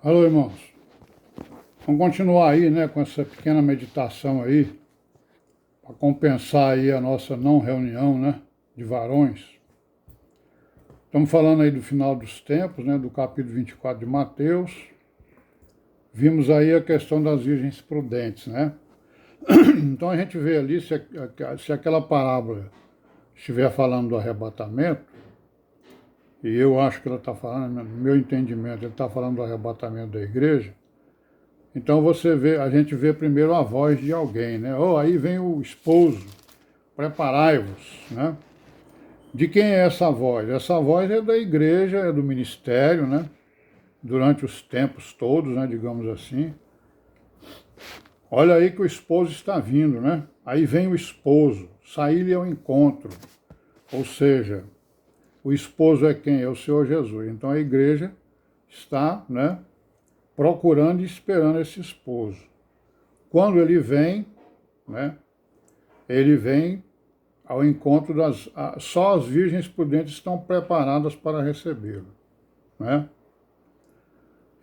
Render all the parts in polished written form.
Alô, irmãos. Vamos continuar aí, né, com essa pequena meditação aí, para compensar aí a nossa não reunião, né, de varões. Estamos falando aí do final dos tempos, né, do capítulo 24 de Mateus. Vimos aí a questão das virgens prudentes, né? Então a gente vê ali, se aquela parábola estiver falando do arrebatamento, e eu acho que ela está falando, no meu entendimento, ele está falando do arrebatamento da igreja. Então a gente vê primeiro a voz de alguém, né? Oh, aí vem o esposo, preparai-vos, né? De quem é essa voz? Essa voz é da igreja, é do ministério, né? Durante os tempos todos, né? Digamos assim. Olha aí que o esposo está vindo, né? Aí vem o esposo, sair-lhe ao encontro. Ou seja, o esposo é quem? É o Senhor Jesus. Então a igreja está, né? Procurando e esperando esse esposo. Quando ele vem, né? Ele vem ao encontro só as virgens prudentes estão preparadas para recebê-lo, né?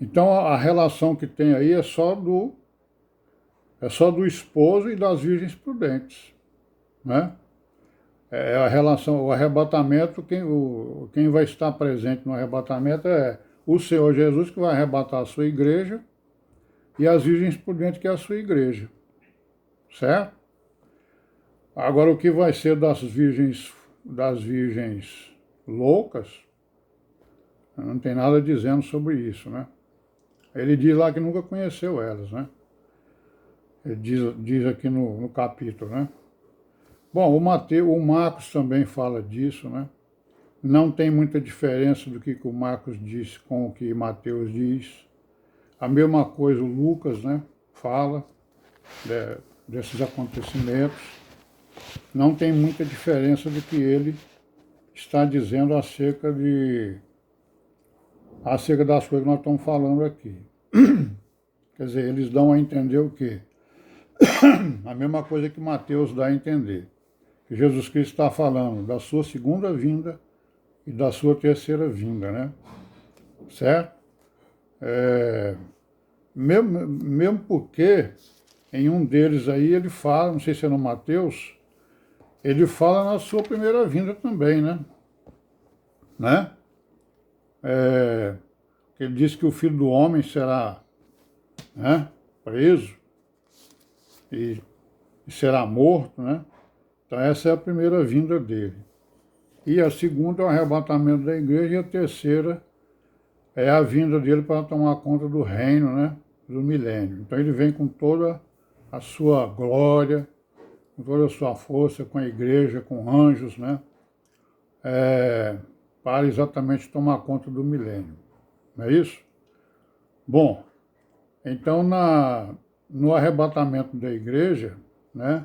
Então a relação que tem aí é só do esposo e das virgens prudentes, né? É a relação, o arrebatamento, quem vai estar presente no arrebatamento é o Senhor Jesus, que vai arrebatar a sua igreja, e as virgens prudentes, que é a sua igreja, certo? Agora, o que vai ser das virgens loucas, não tem nada dizendo sobre isso, né? Ele diz lá que nunca conheceu elas, né? Ele diz aqui no capítulo, né? Bom, o Marcos também fala disso, né? Não tem muita diferença do que o Marcos diz com o que Mateus diz. A mesma coisa o Lucas, né? Fala desses acontecimentos. Não tem muita diferença do que ele está dizendo acerca das coisas que nós estamos falando aqui. Quer dizer, eles dão a entender o quê? A mesma coisa que Mateus dá a entender. Que Jesus Cristo está falando da sua segunda vinda e da sua terceira vinda, né? Certo? Mesmo porque em um deles aí ele fala, não sei se é no Mateus, ele fala na sua primeira vinda também, né? Ele diz que o Filho do Homem será, né, preso e será morto, né? Então essa é a primeira vinda dele. E a segunda é o arrebatamento da igreja, e a terceira é a vinda dele para tomar conta do reino, né, do milênio. Então ele vem com toda a sua glória, com toda a sua força, com a igreja, com anjos, né, para exatamente tomar conta do milênio. Não é isso? Bom, então no arrebatamento da igreja, né,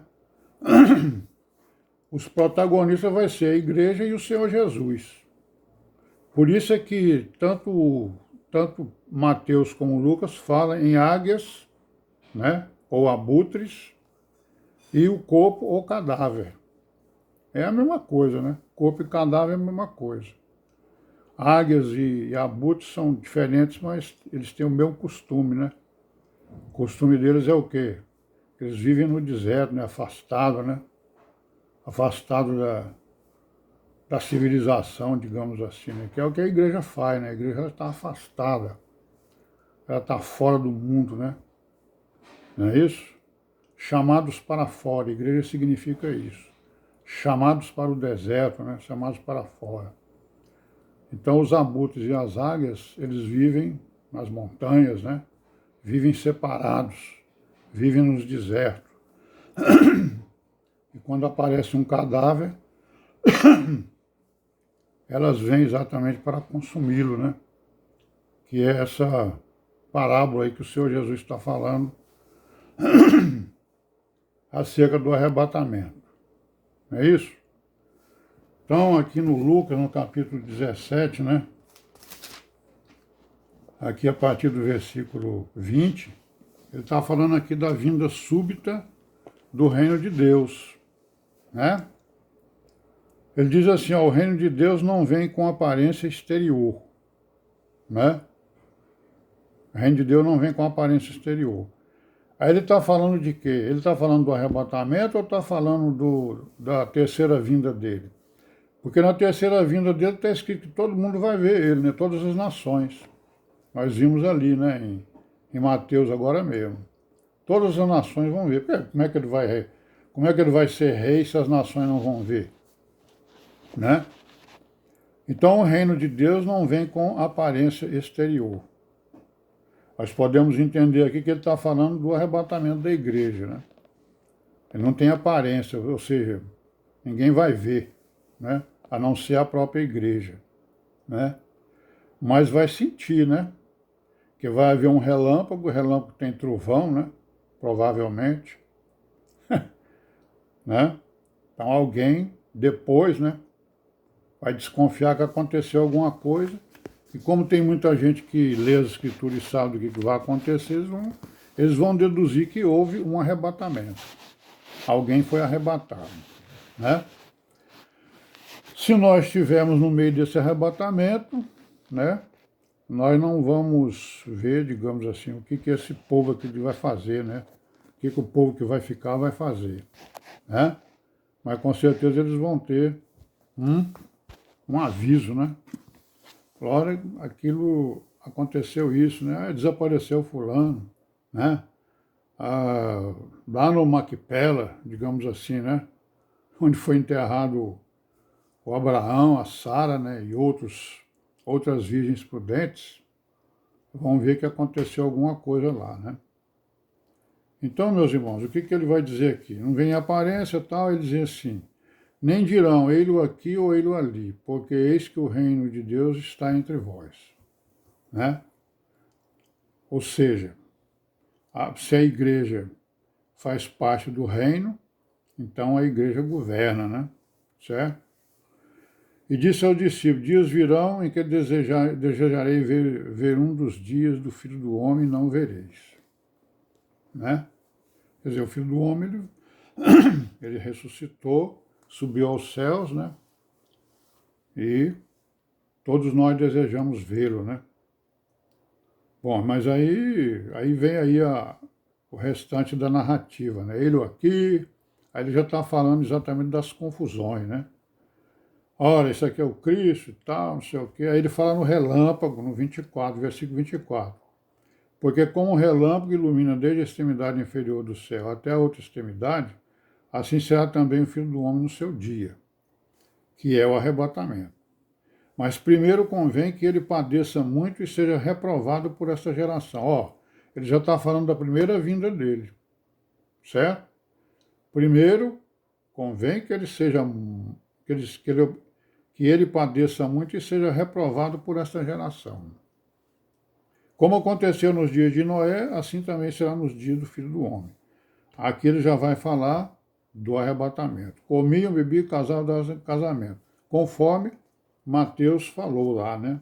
os protagonistas vai ser a igreja e o Senhor Jesus. Por isso é que tanto Mateus como Lucas falam em águias, né, ou abutres, e o corpo ou cadáver. É a mesma coisa, né? Corpo e cadáver é a mesma coisa. Águias e abutres são diferentes, mas eles têm o mesmo costume, né? O costume deles é o quê? Eles vivem no deserto, né? Afastado, né? Afastado da civilização, digamos assim, né? Que é o que a igreja faz, né? A igreja está afastada, ela está fora do mundo, né? Não é isso? Chamados para fora, igreja significa isso. Chamados para o deserto, né? Chamados para fora. Então os abutres e as águias, eles vivem nas montanhas, né? Vivem separados, vivem nos desertos. E quando aparece um cadáver, elas vêm exatamente para consumi-lo, né? Que é essa parábola aí que o Senhor Jesus está falando acerca do arrebatamento. Não é isso? Então, aqui no Lucas, no capítulo 17, né? Aqui a partir do versículo 20, ele está falando aqui da vinda súbita do reino de Deus, né? Ele diz assim, ó, o reino de Deus não vem com aparência exterior, né? O reino de Deus não vem com aparência exterior. Aí ele está falando de quê? Ele está falando do arrebatamento ou está falando da terceira vinda dele? Porque na terceira vinda dele está escrito que todo mundo vai ver ele, né? Todas as nações. Nós vimos ali, né? Em Mateus agora mesmo. Todas as nações vão ver. Como é que ele vai ser rei se as nações não vão ver? Né? Então o reino de Deus não vem com aparência exterior. Nós podemos entender aqui que ele está falando do arrebatamento da igreja, né? Ele não tem aparência, ou seja, ninguém vai ver, né? A não ser a própria igreja, né? Mas vai sentir, né? Que vai haver um relâmpago, o relâmpago tem trovão, né? Provavelmente, né? Então alguém depois, né? Vai desconfiar que aconteceu alguma coisa. E como tem muita gente que lê as escrituras e sabe do que vai acontecer, eles vão deduzir que houve um arrebatamento. Alguém foi arrebatado, né? Se nós estivermos no meio desse arrebatamento, né? Nós não vamos ver, digamos assim, o que esse povo aqui vai fazer, né? O que o povo que vai ficar vai fazer, né? Mas com certeza eles vão ter um aviso, né? Olha, aquilo aconteceu isso, né? Desapareceu fulano, né? Lá no Macpela, digamos assim, né? Onde foi enterrado o Abraão, a Sara, né? E outras virgens prudentes, vão ver que aconteceu alguma coisa lá, né? Então, meus irmãos, o que ele vai dizer aqui? Não vem aparência e tal, ele diz assim: nem dirão ele aqui ou ele ali, porque eis que o reino de Deus está entre vós, né? Ou seja, se a igreja faz parte do reino, então a igreja governa, né? Certo? E disse ao discípulo: dias virão em que desejarei ver um dos dias do Filho do Homem, não vereis, né? Quer dizer, o Filho do Homem, ele ressuscitou, subiu aos céus, né? E todos nós desejamos vê-lo, né? Bom, mas aí vem aí o restante da narrativa, né? Ele aqui, aí ele já está falando exatamente das confusões, né? Ora, isso aqui é o Cristo e tal, não sei o quê. Aí ele fala no relâmpago, no 24, versículo 24. Porque como o relâmpago ilumina desde a extremidade inferior do céu até a outra extremidade, assim será também o Filho do Homem no seu dia, que é o arrebatamento. Mas primeiro convém que ele padeça muito e seja reprovado por esta geração. Ó, ele já está falando da primeira vinda dele, certo? Primeiro, convém que ele seja, que ele padeça muito e seja reprovado por esta geração. Como aconteceu nos dias de Noé, assim também será nos dias do Filho do Homem. Aqui ele já vai falar do arrebatamento. Comiam, bebiam, casavam, casamento. Conforme Mateus falou lá, né?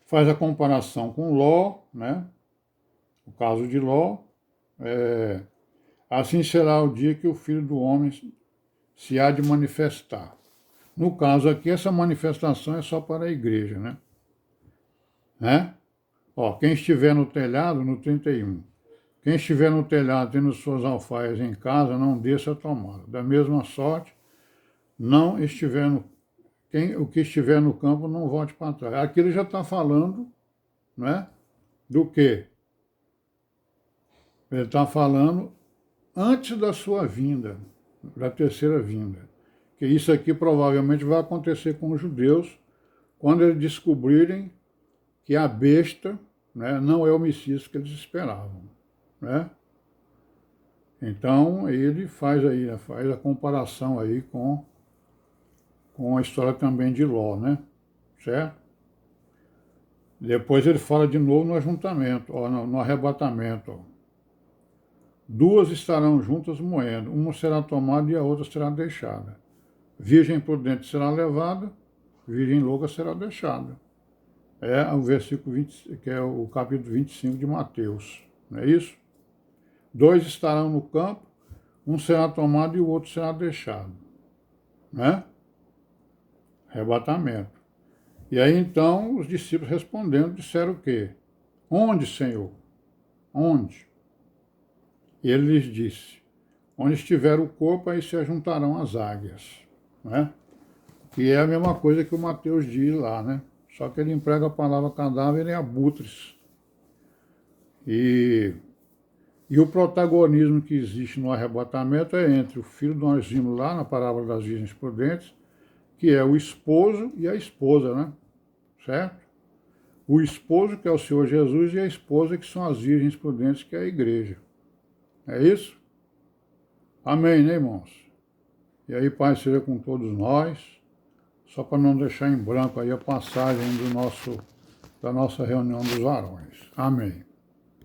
Faz a comparação com Ló, né? O caso de Ló. Assim será o dia que o Filho do Homem se há de manifestar. No caso aqui, essa manifestação é só para a igreja, né? Ó, quem estiver no telhado, no 31, quem estiver no telhado tendo suas alfaias em casa, não desça a tomá-la. Da mesma sorte, não estiver o que estiver no campo não volte para trás. Aqui ele já está falando, né? Do quê? Ele está falando antes da sua vinda, da terceira vinda. Que isso aqui provavelmente vai acontecer com os judeus quando eles descobrirem que a besta, né, não é o Messias que eles esperavam, né? Então ele faz a comparação aí com a história também de Ló, né? Certo? Depois ele fala de novo no ajuntamento, ó, no arrebatamento. Ó. Duas estarão juntas moendo, uma será tomada e a outra será deixada. Virgem prudente será levada, virgem louca será deixada. É o versículo 20, que é o capítulo 25 de Mateus, não é isso? Dois estarão no campo, um será tomado e o outro será deixado, né? Arrebatamento. E aí então os discípulos respondendo disseram o quê? Onde, Senhor? Onde? E ele lhes disse, onde estiver o corpo, aí se ajuntarão as águias, né? Que é a mesma coisa que o Mateus diz lá, né? Só que ele emprega a palavra cadáver em abutres. E o protagonismo que existe no arrebatamento é entre o filho que nós vimos lá na parábola das virgens prudentes, que é o esposo e a esposa, né? Certo? O esposo, que é o Senhor Jesus, e a esposa, que são as virgens prudentes, que é a igreja. É isso? Amém, né, irmãos? E aí, Pai, seja com todos nós, só para não deixar em branco aí a passagem da nossa reunião dos varões. Amém.